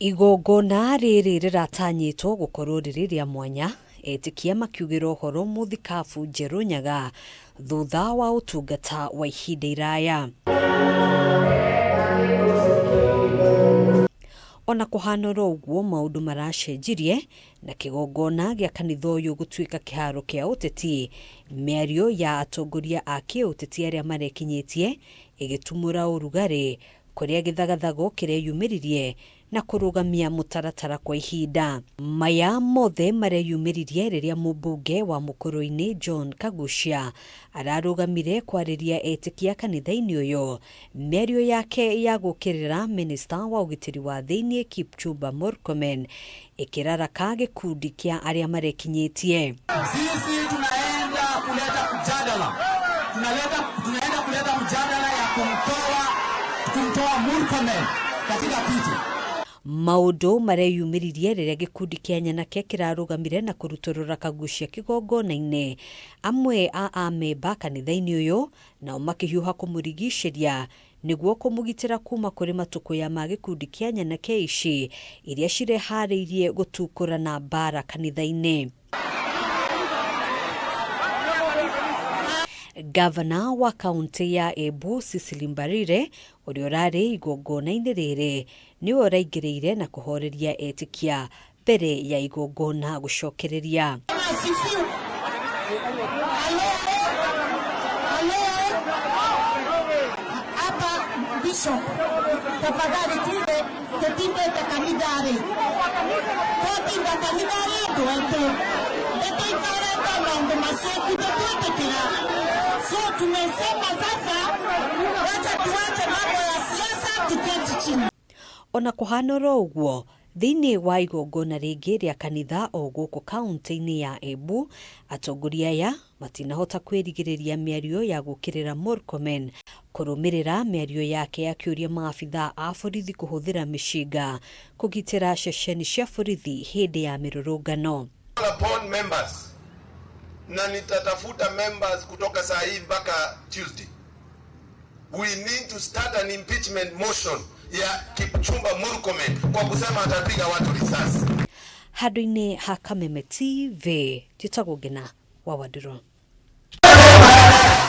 Igongona riri riratanyitwo gukorwo riri ria mwanya etikia makiugĩra ũhoro muthikabu njerũ Nyaga thutha wa ũtungata wa ihinda iraya. Ona kũhanora ũguo maũndũ maracenjirie na kĩgongona gĩa kanitha ũyũ gũtuĩka kĩharo kĩa ũteti, mĩario ya atongoria a kĩũteti arĩa marekinyĩtie ĩgĩtumũra ũrugarĩ kũrĩa gĩthagathago kĩreyumĩririe na kũrũgamia mũtaratara kwa ihinda. Maya mothe mareyumĩririe rĩrĩa mũmbunge wa MUKURWEINI John KAGUCIA ararũgamire kwarĩria etikia kanitha-inĩ ũyũ mĩario yake ya gũkĩrĩra minista wa ũgitĩri wa thĩinĩ Kipchumba Murkomen ĩkĩraraka gĩkundi kĩa arĩa marekinyĩtie. Sisi tunaenda kuleta mjadala. Tunaenda kuleta mjadala ya kumtoa Murkomen katika kiti. Maũndũ mareyumĩririe rĩrĩa gĩkundi kĩa nyanake kĩrarũgamire na kũrutũrũra KAGUCIA kĩgongona-inĩ. Amwe a amemba kanitha-inĩ ũyũ nao makĩhiũha kũmũrigicĩria nĩguo kũmũgitĩra kuma kũrĩ matũkũya ma gĩkundi kĩa nyanake ici iria cireharĩirie gũtukũra na mbara kanitha-inĩ. Gavana wa kaunti ya Embu Mbarire ũrĩa ũrarĩ igongona-inĩ rĩrĩ nĩwe ũraingĩrĩire na kũhoreria etikia mbere ya igongona gũcokereria. Ona kũhanora ũguo thĩinĩ wa igongona rĩngĩ rĩa kanitha o gũkũ kaunti-inĩ ya Embu, atongoria aya matinahota kwĩrigĩrĩria mĩario ya gũkĩrĩra Murkomen kũrũmĩrĩra mĩario yake ya kĩũria maabitha a borithi kũhũthĩra mĩcinga kũgitĩra ceceni cia borithi hĩndĩ ya mĩrũrũngano. Na nitatafuta members kutoka saa hii mpaka Tuesday. We need to start an impeachment motion ya Kipchumba Murkomen kwa kusema atapiga watu risasi. Handũ-inĩ ha Kameme TV, njĩtagwo Ngina wa Waduro.